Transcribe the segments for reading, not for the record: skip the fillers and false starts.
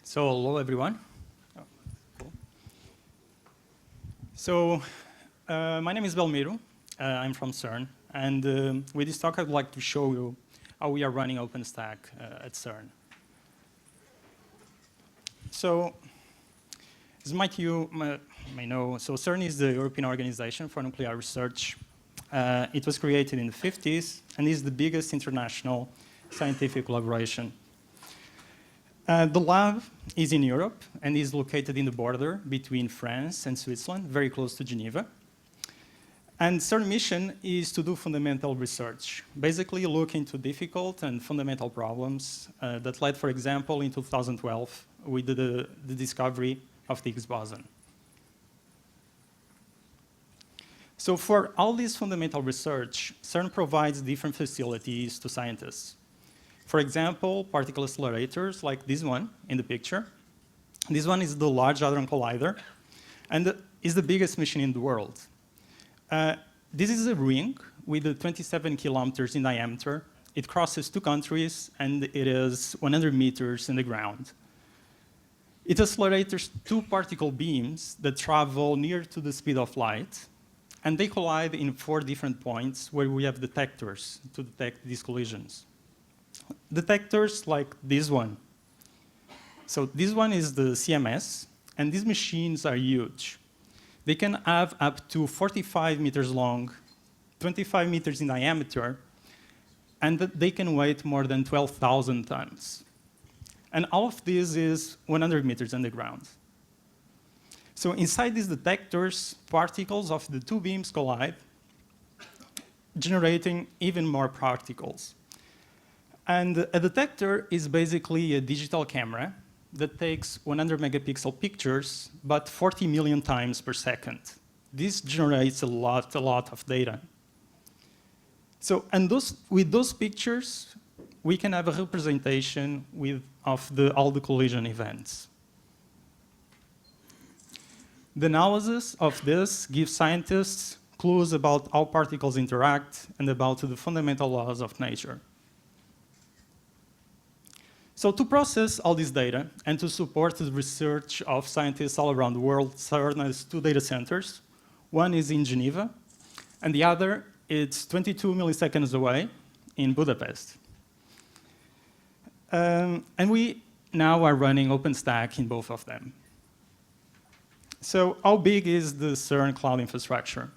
So hello, everyone. Oh, cool. So my name is Belmiro. I'm from CERN. And with this talk, I'd like to show you how we are running OpenStack at CERN. So as you may know, so CERN is the European Organization for Nuclear Research. It was created in the 50s and is the biggest international scientific collaboration. The lab is in Europe and is located in the border between France and Switzerland, very close to Geneva. And CERN mission is to do fundamental research, basically look into difficult and fundamental problems that led, for example, in 2012 with the discovery of the Higgs boson. So for all this fundamental research, CERN provides different facilities to scientists. For example, particle accelerators like this one in the picture. This one is the Large Hadron Collider and is the biggest machine in the world. This is a ring with 27 kilometers in diameter. It crosses 2 countries and it is 100 meters in the ground. It accelerates 2 particle beams that travel near to the speed of light, and they collide in 4 different points where we have detectors to detect these collisions. Detectors like this one. So this one is the CMS, and these machines are huge. They can have up to 45 meters long, 25 meters in diameter, and they can weigh more than 12,000 tons. And all of this is 100 meters underground. So inside these detectors, particles of the 2 beams collide, generating even more particles. And a detector is basically a digital camera that takes 100 megapixel pictures, but 40 million times per second. This generates a lot of data. So, and with those pictures, we can have a representation of all the collision events. The analysis of this gives scientists clues about how particles interact and about the fundamental laws of nature. So to process all this data and to support the research of scientists all around the world, CERN has 2 data centers. One is in Geneva, and the other is 22 milliseconds away in Budapest. And we now are running OpenStack in both of them. So how big is the CERN cloud infrastructure?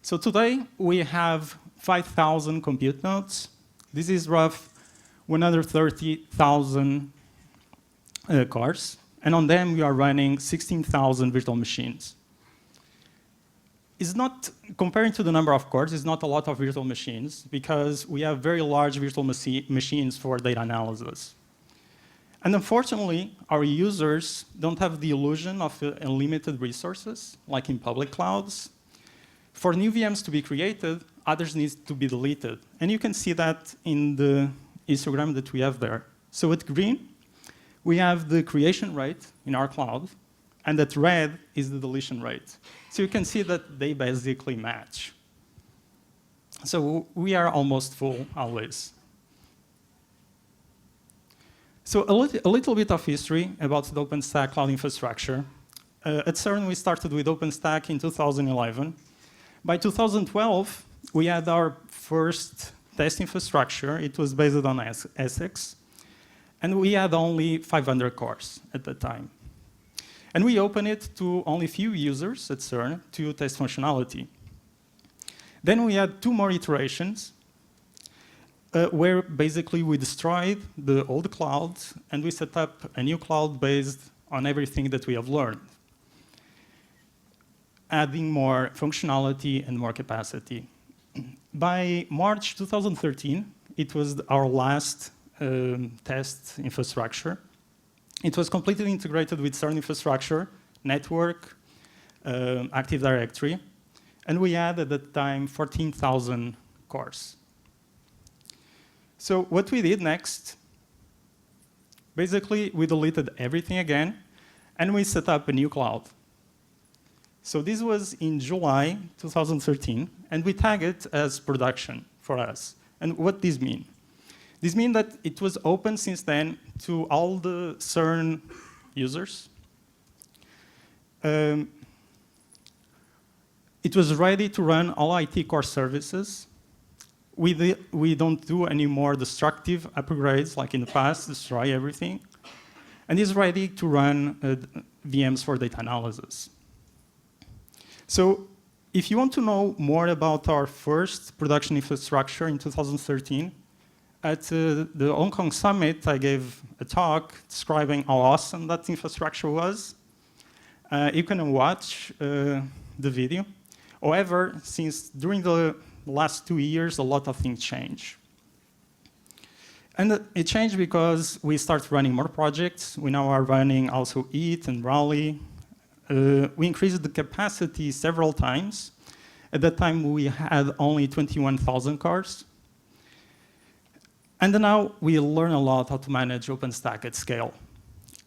So today we have 5,000 compute nodes. This is rough 130,000 cores, and on them we are running 16,000 virtual machines. It's not, comparing to the number of cores, it's not a lot of virtual machines because we have very large virtual machines for data analysis. And unfortunately, our users don't have the illusion of unlimited resources, like in public clouds. For new VMs to be created, others need to be deleted. And you can see that in the histogram that we have there. So at green, we have the creation rate in our cloud, and at red is the deletion rate. So you can see that they basically match. So we are almost full always. So a little bit of history about the OpenStack cloud infrastructure. At CERN, we started with OpenStack in 2011. By 2012, we had our first test infrastructure. It was based on Essex. And we had only 500 cores at the time. And we opened it to only few users at CERN to test functionality. Then we had 2 more iterations where basically we destroyed the old cloud and we set up a new cloud based on everything that we have learned, adding more functionality and more capacity. By March 2013, it was our last test infrastructure. It was completely integrated with CERN infrastructure, network, Active Directory, and we had at that time 14,000 cores. So what we did next, basically we deleted everything again, and we set up a new cloud. So this was in July 2013, and we tag it as production for us. And what does this mean? This means that it was open since then to all the CERN users. It was ready to run all IT core services. We don't do any more destructive upgrades like in the past, destroy everything. And it's ready to run VMs for data analysis. So if you want to know more about our first production infrastructure in 2013, at the Hong Kong Summit, I gave a talk describing how awesome that infrastructure was. You can watch the video. However, since during the last 2 years, a lot of things changed. And it changed because we started running more projects. We now are running also EAT and Raleigh. We increased the capacity several times. At that time, we had only 21,000 cars. And now we learn a lot how to manage OpenStack at scale.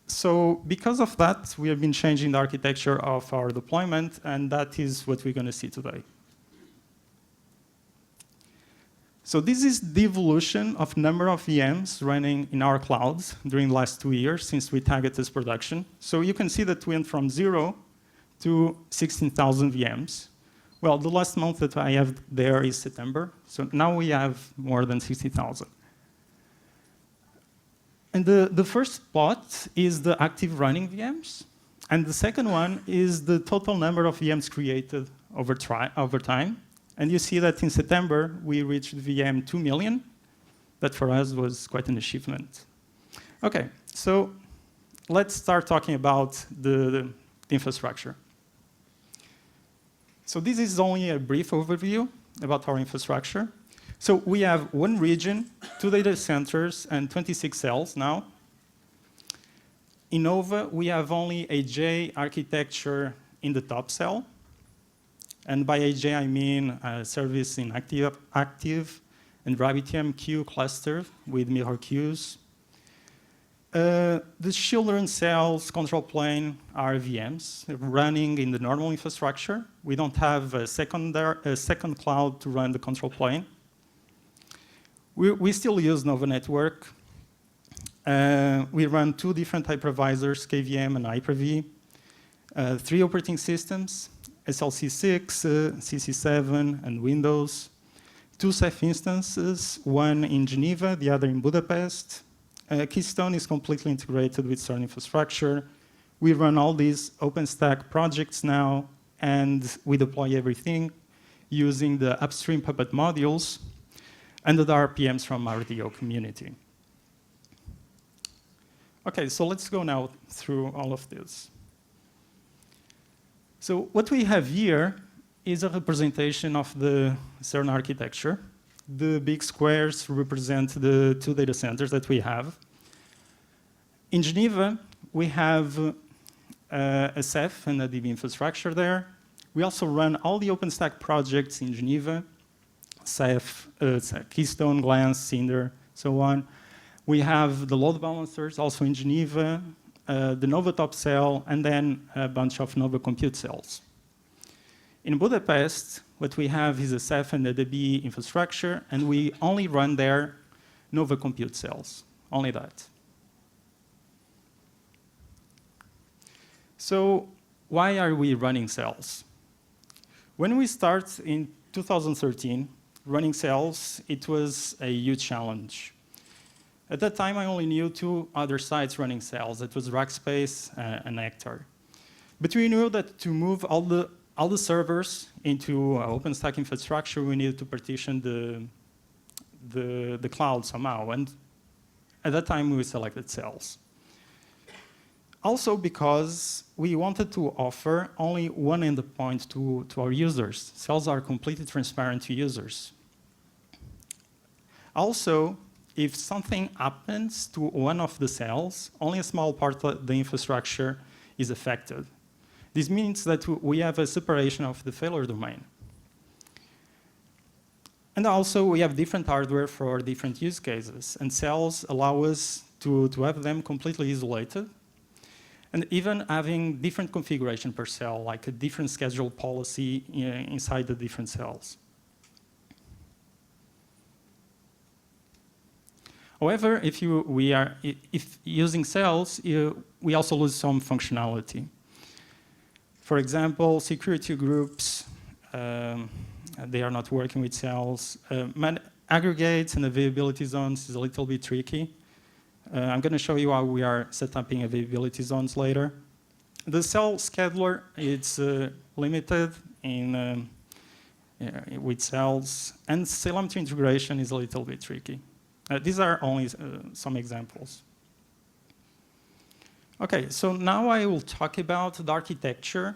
So because of that, we have been changing the architecture of our deployment, and that is what we're going to see today. So this is the evolution of number of VMs running in our clouds during the last 2 years since we tagged this production. So you can see that we went from 0 to 16,000 VMs. Well, the last month that I have there is September. So now we have more than 60,000. And the first plot is the active running VMs. And the second one is the total number of VMs created over time. And you see that in September, we reached VM 2 million. That for us was quite an achievement. OK, so let's start talking about the infrastructure. So this is only a brief overview about our infrastructure. So we have one region, 2 data centers, and 26 cells now. In Nova, we have only a J architecture in the top cell. And by AJ, I mean service in active and RabbitMQ cluster with mirror queues. The children cells control plane are VMs running in the normal infrastructure. We don't have a second cloud to run the control plane. We still use Nova Network. We run 2 different hypervisors, KVM and Hyper-V, 3 operating systems, SLC6, CC7, and Windows. 2 Ceph instances, one in Geneva, the other in Budapest. Keystone is completely integrated with CERN infrastructure. We run all these OpenStack projects now, and we deploy everything using the upstream Puppet modules and the RPMs from our DO community. OK, so let's go now through all of this. So what we have here is a representation of the CERN architecture. The big squares represent the 2 data centers that we have. In Geneva, we have a Ceph and a DB infrastructure there. We also run all the OpenStack projects in Geneva, Ceph, Keystone, Glance, Cinder, so on. We have the load balancers also in Geneva, the Nova top cell, and then a bunch of Nova compute cells. In Budapest, what we have is a Ceph and a DB infrastructure, and we only run there Nova compute cells, only that. So why are we running cells? When we start in 2013, running cells, it was a huge challenge. At that time, I only knew 2 other sites running cells. It was Rackspace and Nectar. But we knew that to move all the servers into OpenStack infrastructure, we needed to partition the cloud somehow. And at that time, we selected cells. Also because we wanted to offer only one endpoint to our users. Cells are completely transparent to users. Also, if something happens to one of the cells, only a small part of the infrastructure is affected. This means that we have a separation of the failure domain. And also, we have different hardware for different use cases. And cells allow us to have them completely isolated. And even having different configuration per cell, like a different schedule policy inside the different cells. However, if using cells, we also lose some functionality. For example, security groups, they are not working with cells. Aggregates and availability zones is a little bit tricky. I'm going to show you how we are setting availability zones later. The cell scheduler is limited with cells, and telemetry integration is a little bit tricky. These are only some examples. Okay, so now I will talk about the architecture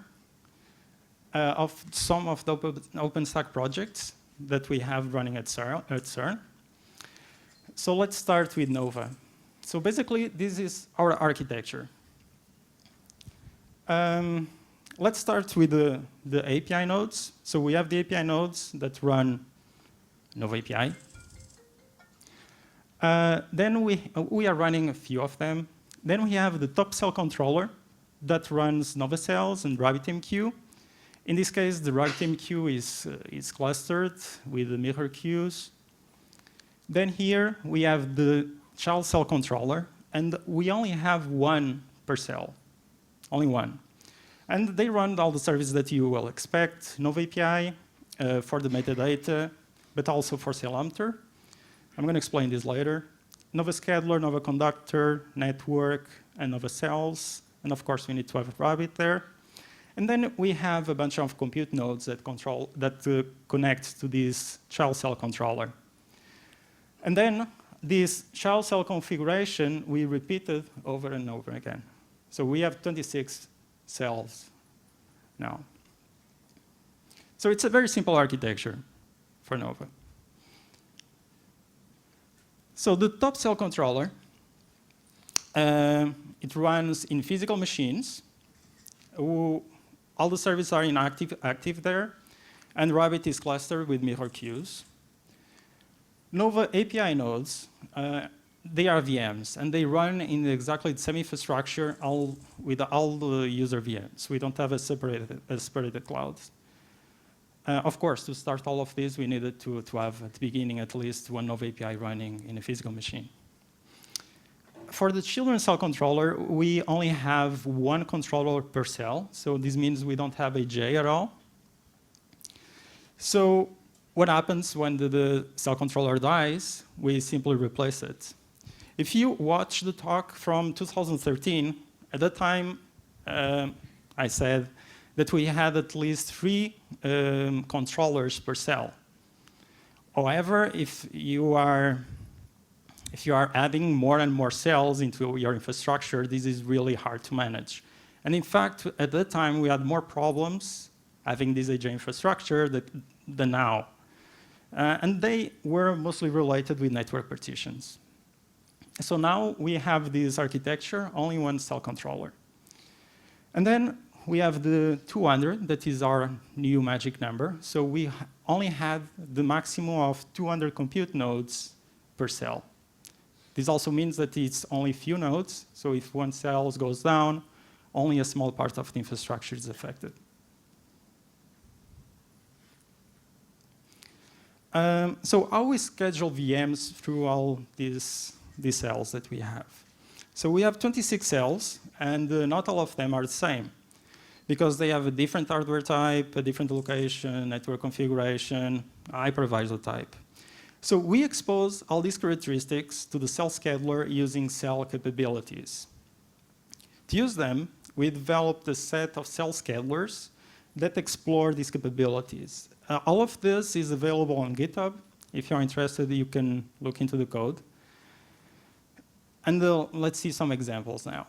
of some of the OpenStack projects that we have running at CERN. So let's start with Nova. So basically, this is our architecture. Let's start with the API nodes. So we have the API nodes that run Nova API. Then we are running a few of them. Then we have the top cell controller that runs Nova cells and RabbitMQ. In this case, the RabbitMQ is clustered with the mirror queues. Then here we have the child cell controller, and we only have one per cell, only one. And they run all the services that you will expect, Nova API for the metadata, but also for telemetry. I'm going to explain this later. Nova scheduler, Nova conductor, network, and Nova cells. And of course, we need to have Rabbit there. And then we have a bunch of compute nodes that connect to this child cell controller. And then this child cell configuration, we repeated over and over again. So we have 26 cells now. So it's a very simple architecture for Nova. So the top cell controller, it runs in physical machines. All the services are active there, and Rabbit is clustered with mirror queues. Nova API nodes, they are VMs, and they run in exactly the same infrastructure with all the user VMs. We don't have a separated cloud. Of course, to start all of this, we needed to have at the beginning at least one Nova API running in a physical machine. For the children's cell controller, we only have one controller per cell. So this means we don't have a J at all. So what happens when the cell controller dies? We simply replace it. If you watch the talk from 2013, at that time, I said that we had at least 3 controllers per cell. However, if you are adding more and more cells into your infrastructure, this is really hard to manage. And in fact, at that time, we had more problems having this AJ infrastructure than now. And they were mostly related with network partitions. So now we have this architecture, only one cell controller. And then we have the 200, that is our new magic number. So we only had the maximum of 200 compute nodes per cell. This also means that it's only few nodes. So if one cell goes down, only a small part of the infrastructure is affected. So how we schedule VMs through all these cells that we have? So we have 26 cells, and not all of them are the same, because they have a different hardware type, a different location, network configuration, hypervisor type. So we expose all these characteristics to the cell scheduler using cell capabilities. To use them, we developed a set of cell schedulers that explore these capabilities. All of this is available on GitHub. If you're interested, you can look into the code. And let's see some examples now.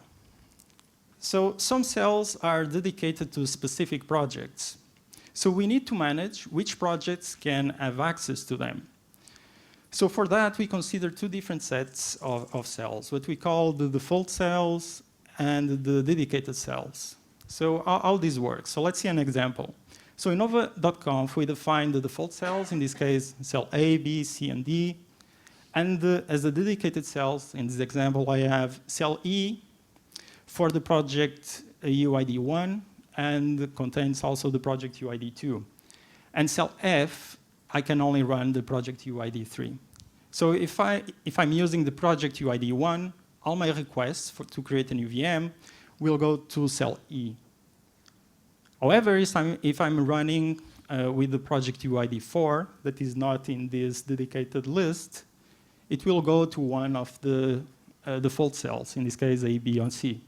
So some cells are dedicated to specific projects. So we need to manage which projects can have access to them. So for that, we consider 2 different sets of cells, what we call the default cells and the dedicated cells. So how this works? So let's see an example. So in Nova.conf, we define the default cells, in this case, cell A, B, C, and D. And as the dedicated cells, in this example, I have cell E for the project UID1, and contains also the project UID2. And cell F, I can only run the project UID3. So if I'm using the project UID 1, all my requests to create a new VM will go to cell E. However, if I'm running with the project UID 4 that is not in this dedicated list, it will go to one of the default cells, in this case A, B, or C.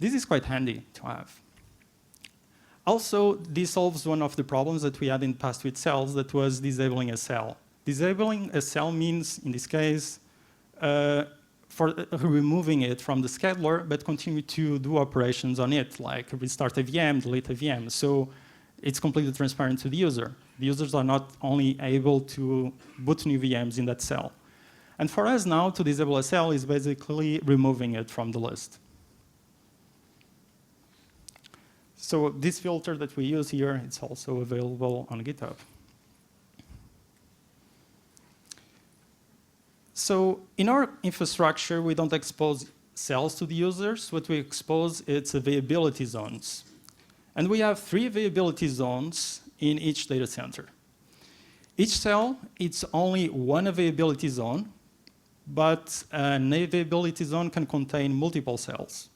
This is quite handy to have. Also, this solves one of the problems that we had in the past with cells, that was disabling a cell. Disabling a cell means, in this case, for removing it from the scheduler, but continue to do operations on it, like restart a VM, delete a VM. So it's completely transparent to the user. The users are not only able to boot new VMs in that cell. And for us now, to disable a cell is basically removing it from the list. So this filter that we use here, it's also available on GitHub. So in our infrastructure, we don't expose cells to the users. What we expose is availability zones. And we have 3 availability zones in each data center. Each cell, it's only one availability zone, but an availability zone can contain multiple cells.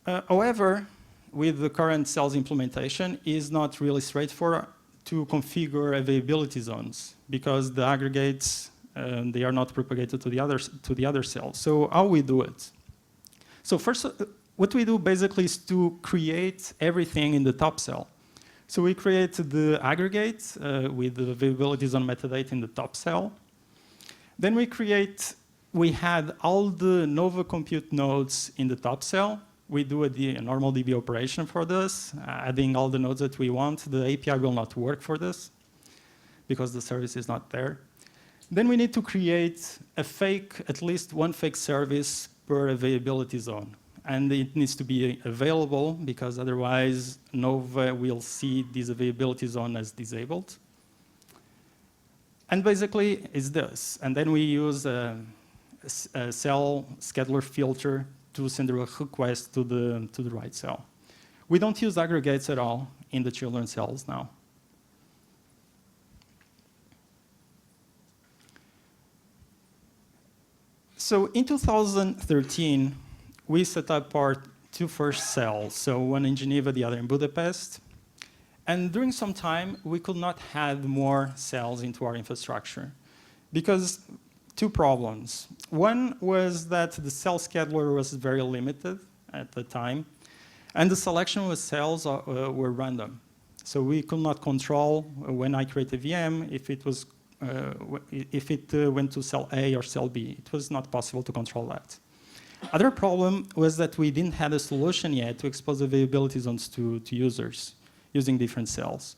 However, with the current cells implementation, it's not really straightforward to configure availability zones because the aggregates, they are not propagated to the other cells. So how we do it? So first, what we do basically is to create everything in the top cell. So we create the aggregate with the availability zone metadata in the top cell. Then we had all the Nova compute nodes in the top cell. We do a normal DB operation for this, adding all the nodes that we want. The API will not work for this because the service is not there. Then we need to create at least one fake service per availability zone. And it needs to be available because otherwise Nova will see this availability zone as disabled. And basically it's this. And then we use a cell scheduler filter to send a request to the right cell. We don't use aggregates at all in the children cells now. So in 2013, we set up our 2 first cells, so one in Geneva, the other in Budapest. And during some time, we could not add more cells into our infrastructure because 2 problems. One was that the cell scheduler was very limited at the time, and the selection of cells were random. So we could not control when I create a VM if it went to cell A or cell B. It was not possible to control that. Other problem was that we didn't have a solution yet to expose availability zones to users using different cells.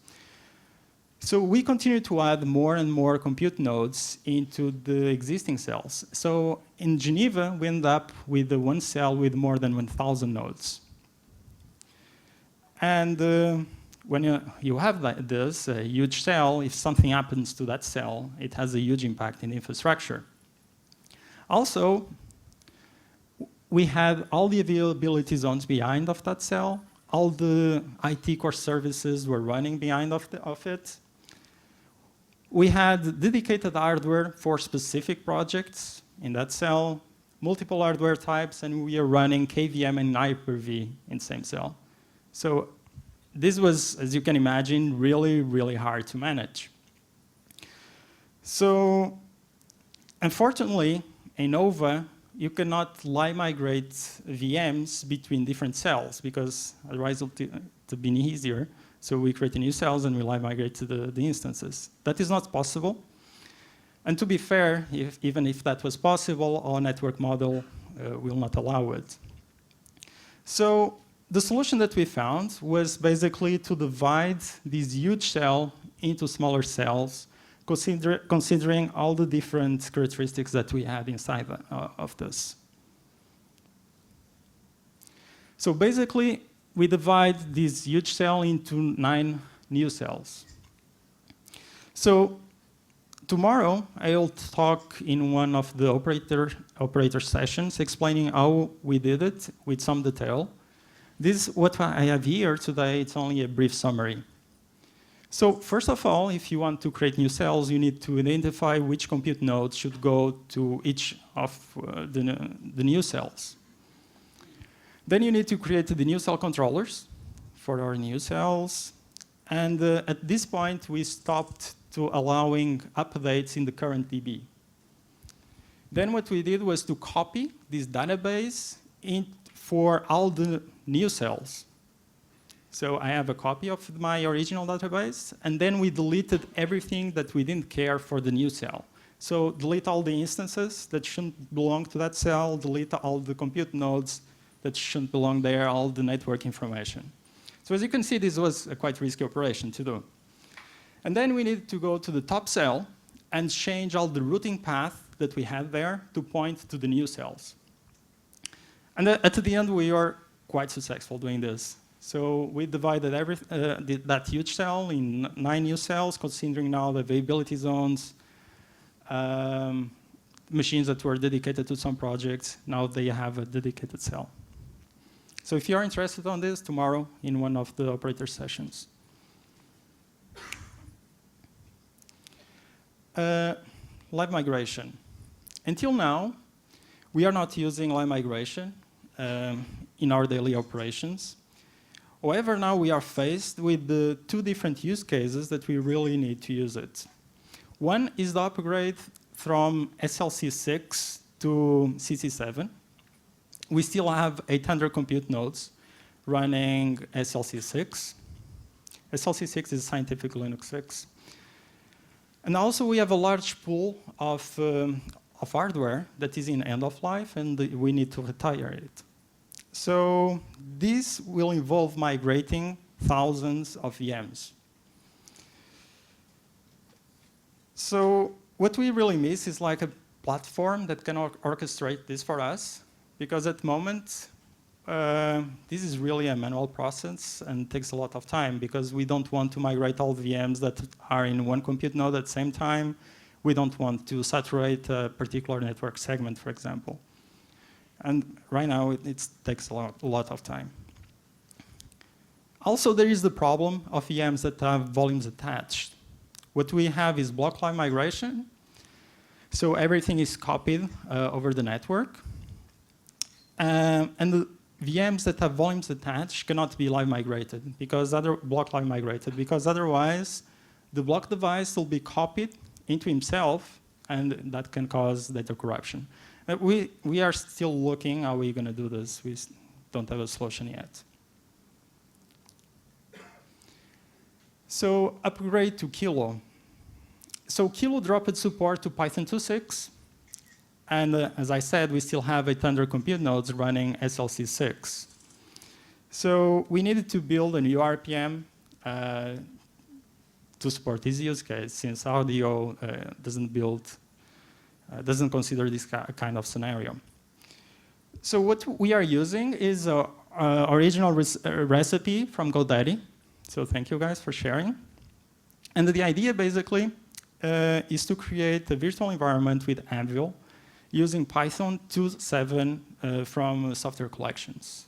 So we continue to add more and more compute nodes into the existing cells. So in Geneva, we end up with one cell with more than 1,000 nodes. And when you have this huge cell, if something happens to that cell, it has a huge impact in the infrastructure. Also, we had all the availability zones behind of that cell. All the IT core services were running behind of it. We had dedicated hardware for specific projects in that cell, multiple hardware types, and we are running KVM and Hyper-V in the same cell. So this was, as you can imagine, really, really hard to manage. So unfortunately, in Nova, you cannot live migrate VMs between different cells because otherwise it would have been easier. So we create new cells and we live migrate to the instances. That is not possible. And to be fair, even if that was possible, our network model will not allow it. So the solution that we found was basically to divide this huge cell into smaller cells, considering all the different characteristics that we had inside of this. So basically, we divide this huge cell into 9 new cells. So tomorrow, I'll talk in one of the operator sessions explaining how we did it with some detail. What I have here today, it's only a brief summary. So first of all, if you want to create new cells, you need to identify which compute nodes should go to each of the new cells. Then you need to create the new cell controllers for our new cells. And at this point, we stopped to allowing updates in the current DB. Then what we did was to copy this database for all the new cells. So I have a copy of my original database, and then we deleted everything that we didn't care for the new cell. So delete all the instances that shouldn't belong to that cell, delete all the compute nodes that shouldn't belong there, all the network information. So as you can see, this was a quite risky operation to do. And then we needed to go to the top cell and change all the routing path that we had there to point to the new cells. And at the end, we are quite successful doing this. So we divided that huge cell in 9 new cells, considering now the availability zones, machines that were dedicated to some projects. Now they have a dedicated cell. So if you are interested on this, tomorrow in one of the operator sessions. Live migration. Until now, we are not using live migration in our daily operations. However, now we are faced with the 2 different use cases that we really need to use it. One is the upgrade from SLC6 to CC7. We still have 800 compute nodes running SLC6. SLC6 is Scientific Linux 6. And also we have a large pool of hardware that is in end of life, and we need to retire it. So this will involve migrating thousands of VMs. So what we really miss is like a platform that can orchestrate this for us, because at the moment, this is really a manual process and takes a lot of time, because we don't want to migrate all VMs that are in one compute node at the same time. We don't want to saturate a particular network segment, for example. And right now, it takes a lot of time. Also, there is the problem of VMs that have volumes attached. What we have is block live migration. So everything is copied over the network. And the VMs that have volumes attached cannot be live migrated, because block live migrated, because otherwise the block device will be copied into himself, and that can cause data corruption. We are still looking how we're going to do this. We don't have a solution yet. So upgrade to Kilo. So Kilo dropped support to Python 2.6. And as I said, we still have 800 compute nodes running SLC6. So we needed to build a new RPM to support this use case, since audio doesn't consider this kind of scenario. So what we are using is an original recipe from GoDaddy. So thank you guys for sharing. And the idea basically is to create a virtual environment with Anvil using Python 2.7 from software collections.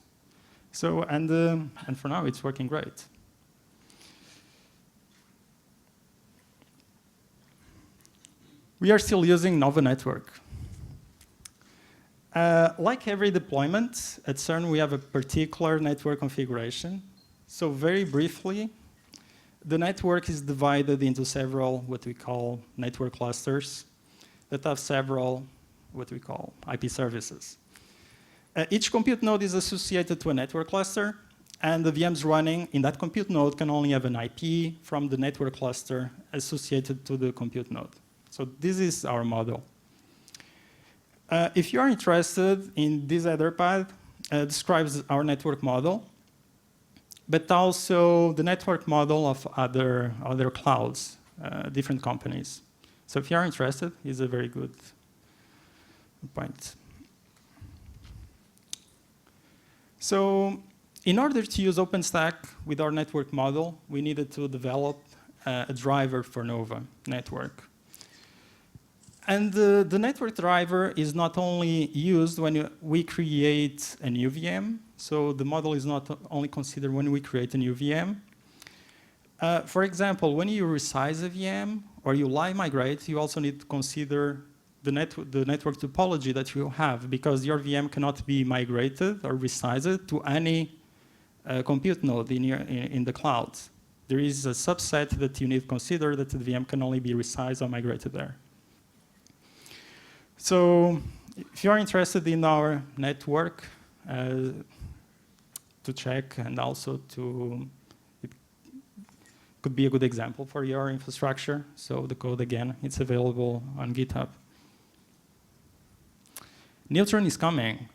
So, and for now, it's working great. We are still using Nova Network. Like every deployment, at CERN, we have a particular network configuration. So very briefly, the network is divided into several what we call network clusters that have several what we call IP services. Each compute node is associated to a network cluster, and the VMs running in that compute node can only have an IP from the network cluster associated to the compute node. So this is our model. If you are interested in this Etherpad, describes our network model, but also the network model of other clouds, different companies. So if you are interested, it's a very good point. So in order to use OpenStack with our network model, we needed to develop a driver for Nova Network. And the network driver is not only used when we create a new VM. So the model is not only considered when we create a new VM, For example, when you resize a VM or you live migrate, you also need to consider the network topology that you have, because your VM cannot be migrated or resized to any compute node in the cloud. There is a subset that you need to consider that the VM can only be resized or migrated there. So if you are interested in our network to check, and also it could be a good example for your infrastructure. So the code, again, it's available on GitHub. Neutron is coming.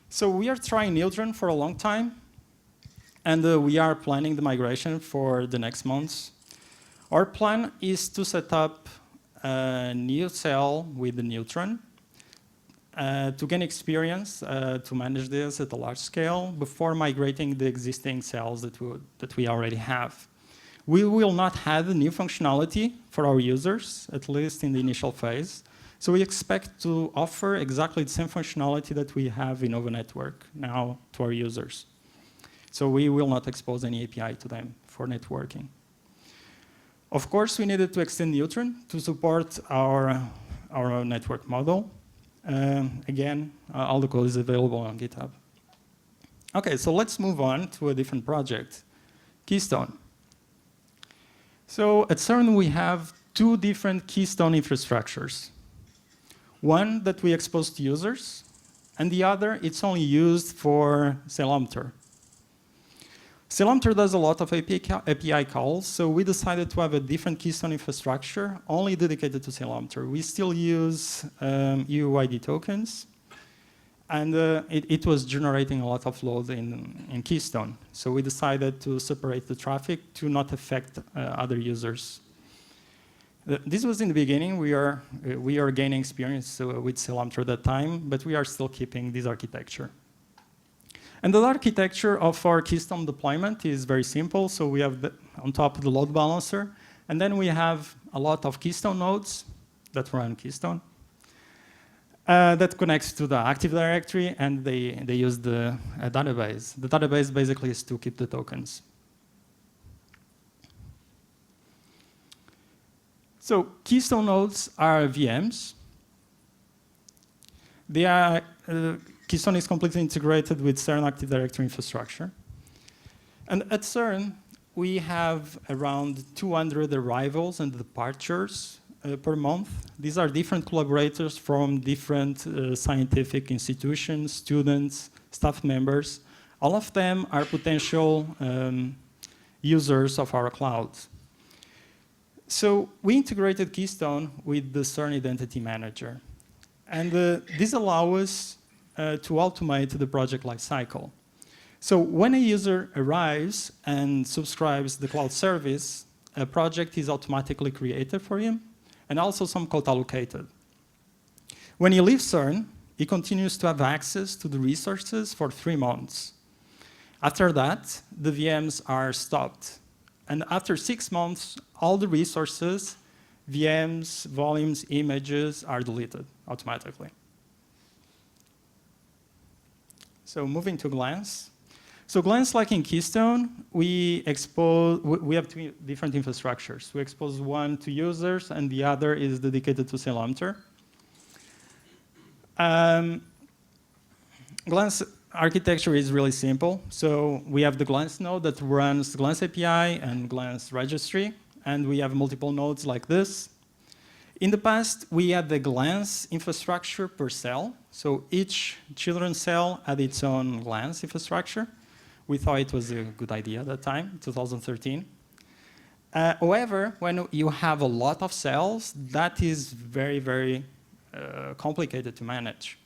So we are trying Neutron for a long time, and we are planning the migration for the next months. Our plan is to set up a new cell with the Neutron to gain experience to manage this at a large scale before migrating the existing cells that we already have. We will not have new functionality for our users, at least in the initial phase. So we expect to offer exactly the same functionality that we have in Nova Network now to our users. So we will not expose any API to them for networking. Of course, we needed to extend Neutron to support our network model. Again, all the code is available on GitHub. OK, so let's move on to a different project, Keystone. So at CERN, we have two different Keystone infrastructures. One that we expose to users, and the other, it's only used for Ceilometer. Ceilometer does a lot of API calls, so we decided to have a different Keystone infrastructure only dedicated to Ceilometer. We still use UUID tokens, and it was generating a lot of load in Keystone. So we decided to separate the traffic to not affect other users. This was in the beginning. We are gaining experience with Ceilometer at that time, but we are still keeping this architecture. And the architecture of our Keystone deployment is very simple. So we have on top the load balancer, and then we have a lot of Keystone nodes that run Keystone that connects to the Active Directory, and they use the database. The database basically is to keep the tokens. So Keystone nodes are VMs. They are, Keystone is completely integrated with CERN Active Directory infrastructure. And at CERN, we have around 200 arrivals and departures per month. These are different collaborators from different scientific institutions, students, staff members. All of them are potential users of our cloud. So we integrated Keystone with the CERN Identity Manager. And this allows us to automate the project lifecycle. So when a user arrives and subscribes the cloud service, a project is automatically created for him, and also some code allocated. When he leaves CERN, he continues to have access to the resources for 3 months. After that, the VMs are stopped. And after 6 months, all the resources, VMs, volumes, images are deleted automatically. So moving to Glance. So Glance, like in Keystone, we have 2 different infrastructures. We expose one to users, and the other is dedicated to Ceilometer. Glance architecture is really simple. So we have the Glance node that runs Glance API and Glance registry, and we have multiple nodes like this. In the past, we had the Glance infrastructure per cell. So each children's cell had its own Glance infrastructure. We thought it was a good idea at that time, 2013. However, when you have a lot of cells, that is very, very complicated to manage.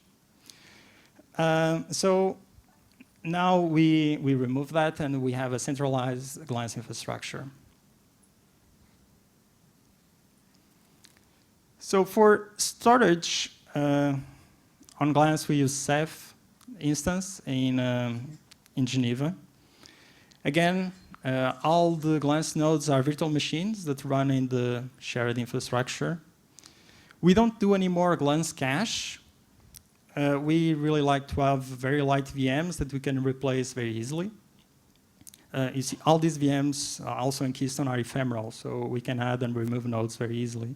So now we remove that, and we have a centralized Glance infrastructure. So for storage, on Glance, we use Ceph instance in Geneva. Again, all the Glance nodes are virtual machines that run in the shared infrastructure. We don't do any more Glance cache. We really like to have very light VMs that we can replace very easily. You see all these VMs also in Keystone are ephemeral, so we can add and remove nodes very easily.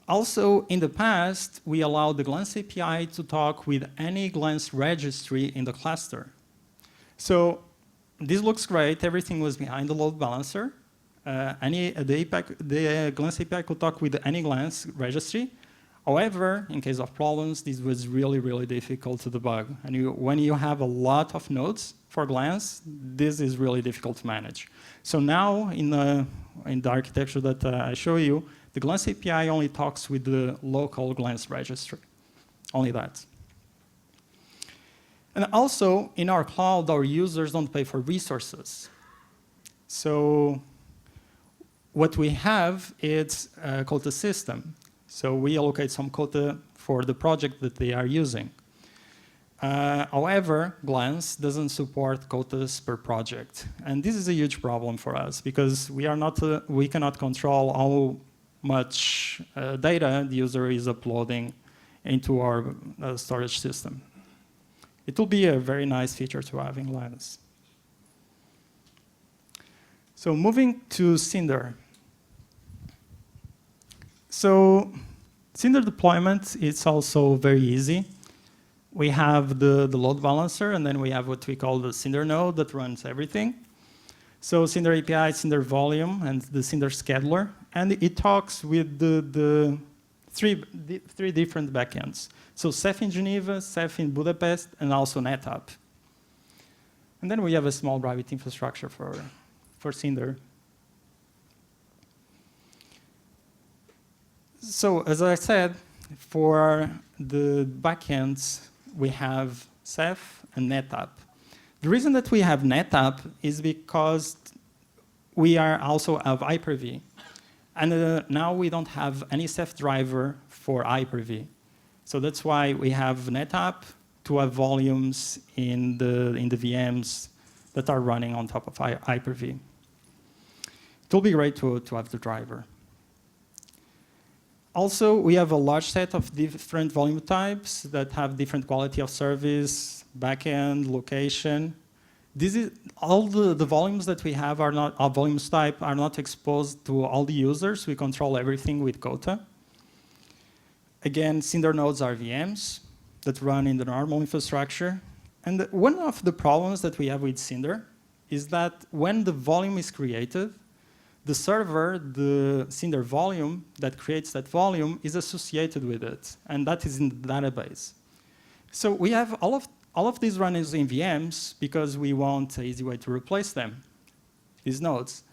Also, in the past, we allowed the Glance API to talk with any Glance registry in the cluster. So this looks great. Everything was behind the load balancer. The Glance API could talk with any Glance registry. However, in case of problems, this was really, really difficult to debug. And when you have a lot of nodes for Glance, this is really difficult to manage. So now, in the architecture that I show you, the Glance API only talks with the local Glance registry, only that. And also, in our cloud, our users don't pay for resources. So what we have is a quota system. So we allocate some quota for the project that they are using. However, Glance doesn't support quotas per project. And this is a huge problem for us because we cannot control how much data the user is uploading into our storage system. It will be a very nice feature to have in Glance. So moving to Cinder. So Cinder deployment is also very easy. We have the load balancer, and then we have what we call the Cinder node that runs everything. So Cinder API, Cinder volume, and the Cinder scheduler. And it talks with the three different backends. So Ceph in Geneva, Ceph in Budapest, and also NetApp. And then we have a small private infrastructure for Cinder. So as I said, for the backends, we have Ceph and NetApp. The reason that we have NetApp is because we are also have Hyper-V. And now we don't have any Ceph driver for Hyper-V. So that's why we have NetApp to have volumes in the VMs that are running on top of Hyper-V. It will be great to have the driver. Also, we have a large set of different volume types that have different quality of service, backend, location. All the volumes that we have are not, our volumes type are not exposed to all the users. We control everything with quota. Again, Cinder nodes are VMs that run in the normal infrastructure. And one of the problems that we have with Cinder is that when the volume is created, the server, the Cinder volume that creates that volume is associated with it, and that is in the database. So we have all of these runners in VMs because we want an easy way to replace them, these nodes.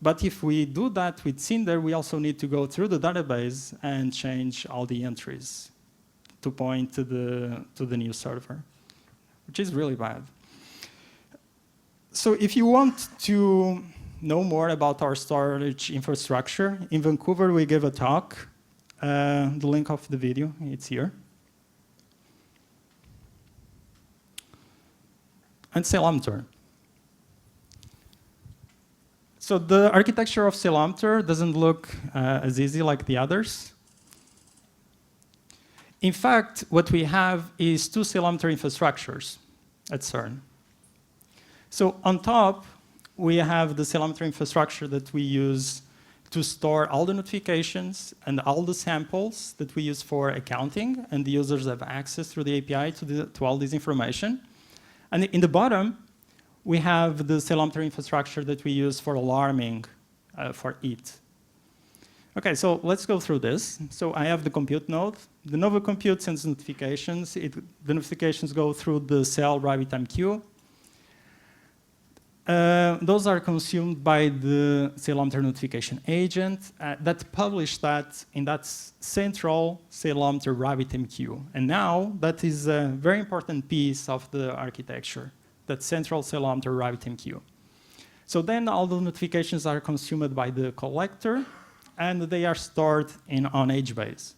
But if we do that with Cinder, we also need to go through the database and change all the entries to point to the new server, which is really bad. So if you want to know more about our storage infrastructure, in Vancouver we gave a talk. The link of the video, it's here. And Selamter. So the architecture of Selamter doesn't look as easy like the others. In fact, what we have is two Selamter infrastructures at CERN. So on top, we have the Selamter infrastructure that we use to store all the notifications and all the samples that we use for accounting, and the users have access through the API to all this information. And in the bottom, we have the Selamter infrastructure that we use for alarming for it. Okay, so let's go through this. So I have the compute node. The Nova compute sends notifications. The notifications go through the cell RabbitTime queue. Those are consumed by the Selamter notification agent that published that in that central Selamter RabbitTime queue. And now that is a very important piece of the architecture, that central Selamter RabbitTime queue. So then all the notifications are consumed by the collector, and they are stored on HBase.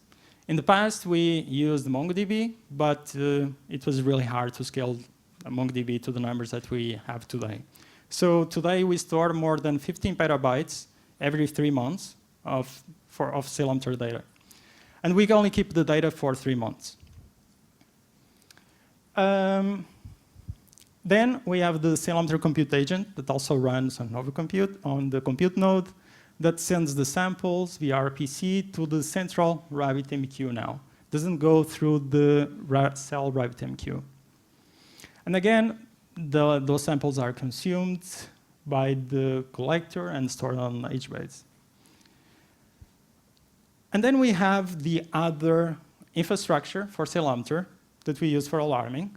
In the past, we used MongoDB, but it was really hard to scale MongoDB to the numbers that we have today. So today we store more than 15 petabytes every 3 months of Selamter data. And we can only keep the data for 3 months. Then we have the Ceilometer compute agent that also runs on Nova Compute on the compute node that sends the samples via RPC to the central RabbitMQ now. Doesn't go through the cell RabbitMQ. And again, those samples are consumed by the collector and stored on HBase. And then we have the other infrastructure for Ceilometer that we use for alarming.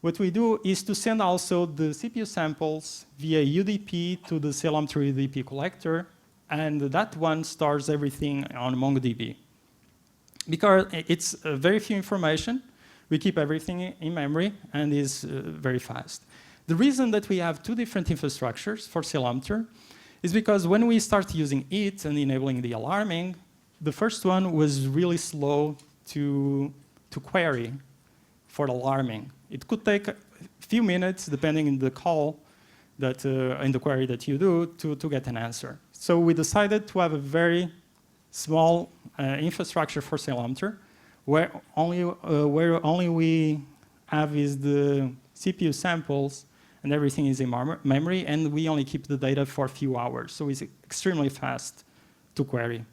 What we do is to send also the CPU samples via UDP to the Ceilometer UDP collector, and that one stores everything on MongoDB. Because it's very few information, we keep everything in memory, and is very fast. The reason that we have two different infrastructures for Ceilometer is because when we start using it and enabling the alarming, the first one was really slow to query for alarming. It could take a few minutes, depending on the call that in the query that you do, to get an answer. So we decided to have a very small infrastructure for Ceilometer, where only we have is the CPU samples, and everything is in memory, and we only keep the data for a few hours. So it's extremely fast to query.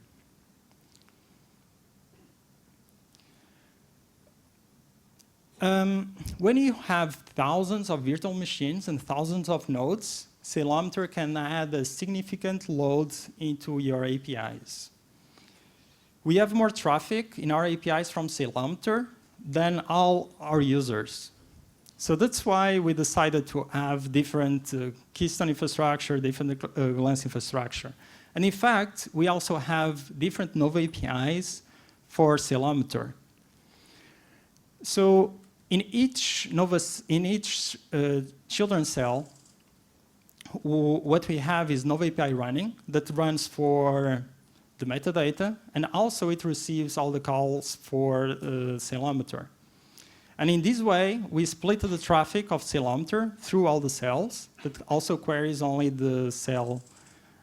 When you have thousands of virtual machines and thousands of nodes, Ceilometer can add a significant load into your APIs. We have more traffic in our APIs from Ceilometer than all our users. So that's why we decided to have different Keystone infrastructure, different Glance infrastructure. And in fact, we also have different Nova APIs for Ceilometer. So in each children's cell, what we have is Nova API running that runs for the metadata, and also it receives all the calls for Ceilometer. And in this way, we split the traffic of Ceilometer through all the cells that also queries only the cell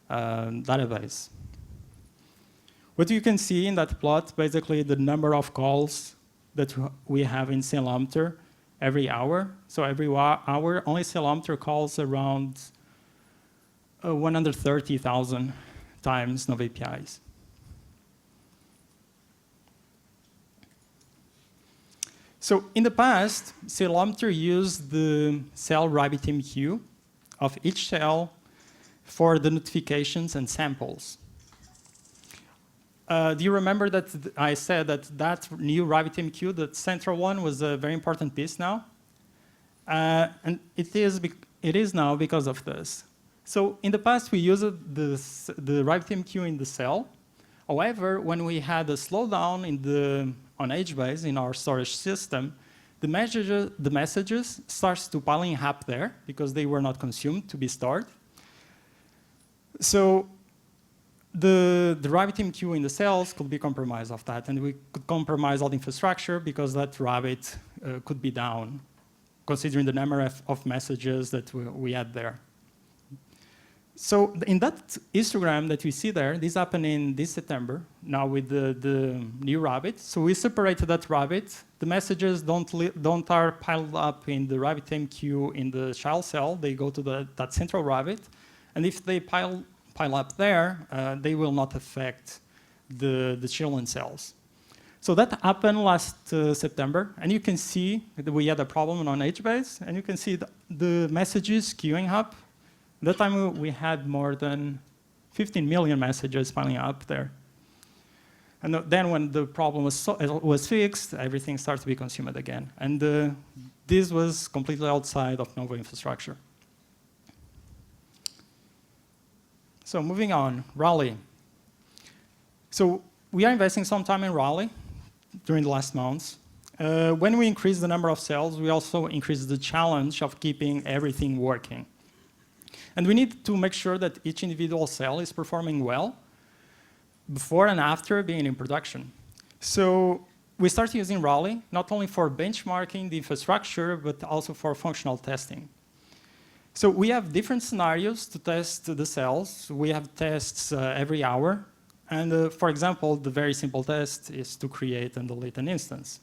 database. What you can see in that plot, basically the number of calls that we have in Ceilometer every hour. So every hour, only Ceilometer calls around 130,000 times Nova APIs. So in the past, Ceilometer used the cell RabbitMQ of each cell for the notifications and samples. Do you remember that I said that new RabbitMQ, that central one, was a very important piece now? And it is now because of this. So in the past, we used the RabbitMQ in the cell. However, when we had a slowdown on HBase in our storage system, the messages starts to piling up there because they were not consumed to be stored. So the RabbitMQ in the cells could be compromised of that, and we could compromise all the infrastructure because that Rabbit could be down, considering the number of messages that we had there. So in that histogram that we see there, this happened in this September, now with the new Rabbit. So we separated that Rabbit. The messages don't are piled up in the RabbitMQ in the child cell. They go to that central Rabbit. And if they pile up there, they will not affect the children cells. So that happened last September. And you can see that we had a problem on HBase. And you can see the messages queuing up. That time we had more than 15 million messages piling up there. And then when the problem was fixed, everything started to be consumed again. And this was completely outside of Nova infrastructure. So moving on, Raleigh. So we are investing some time in Raleigh during the last months. When we increase the number of cells, we also increase the challenge of keeping everything working. And we need to make sure that each individual cell is performing well before and after being in production. So we started using Raleigh, not only for benchmarking the infrastructure, but also for functional testing. So we have different scenarios to test the cells. We have tests every hour. And for example, the very simple test is to create and delete an instance.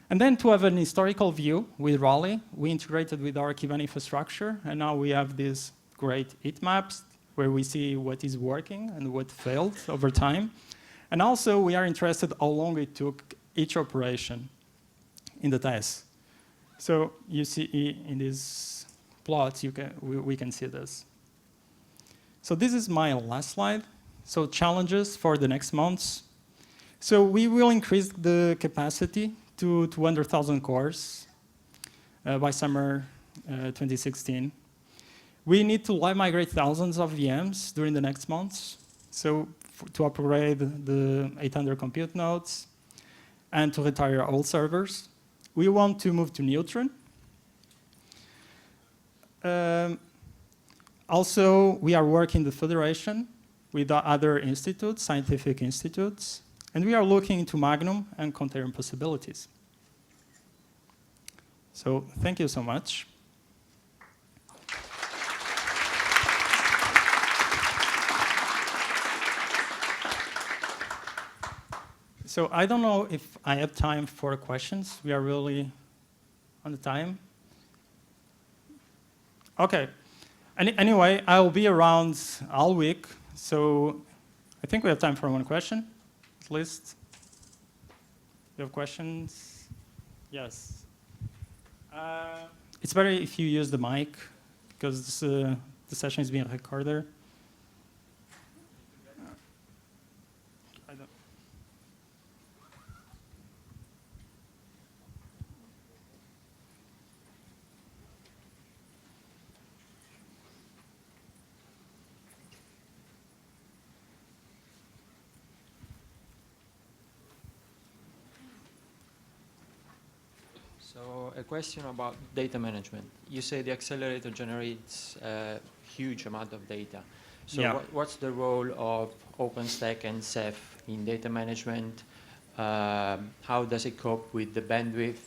And then to have an historical view with Raleigh, we integrated with our Kibana infrastructure, and now we have these great heat maps where we see what is working and what failed over time. And also, we are interested how long it took each operation in the test. So you see in these plots, we can see this. So this is my last slide. So challenges for the next months. So we will increase the capacity to 200,000 cores by summer 2016. We need to live migrate thousands of VMs during the next months. So to upgrade the 800 compute nodes and to retire old servers. We want to move to Neutron. Also, we are working the federation with other institutes, scientific institutes, and we are looking into Magnum and container possibilities. So thank you so much. So I don't know if I have time for questions. We are really on the time. Okay. Anyway, I'll be around all week, so I think we have time for one question, at least. You have questions? Yes. It's better if you use the mic, because the session is being recorded. So a question about data management. You say the accelerator generates a huge amount of data. So yeah. What's the role of OpenStack and Ceph in data management? How does it cope with the bandwidth?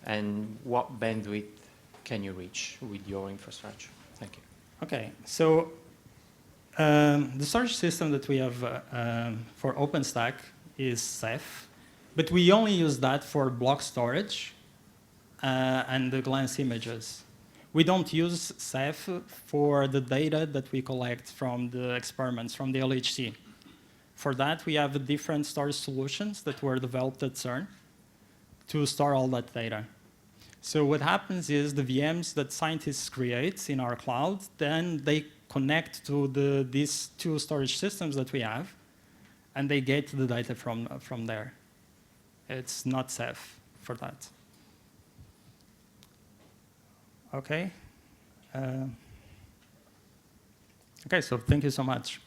And what bandwidth can you reach with your infrastructure? Thank you. Okay, so the storage system that we have for OpenStack is Ceph, but we only use that for block storage and the glance images. We don't use Ceph for the data that we collect from the experiments, from the LHC. For that, we have different storage solutions that were developed at CERN to store all that data. So what happens is the VMs that scientists create in our cloud, then they connect to these two storage systems that we have, and they get the data from there. It's not Ceph for that. Okay. Okay, so thank you so much.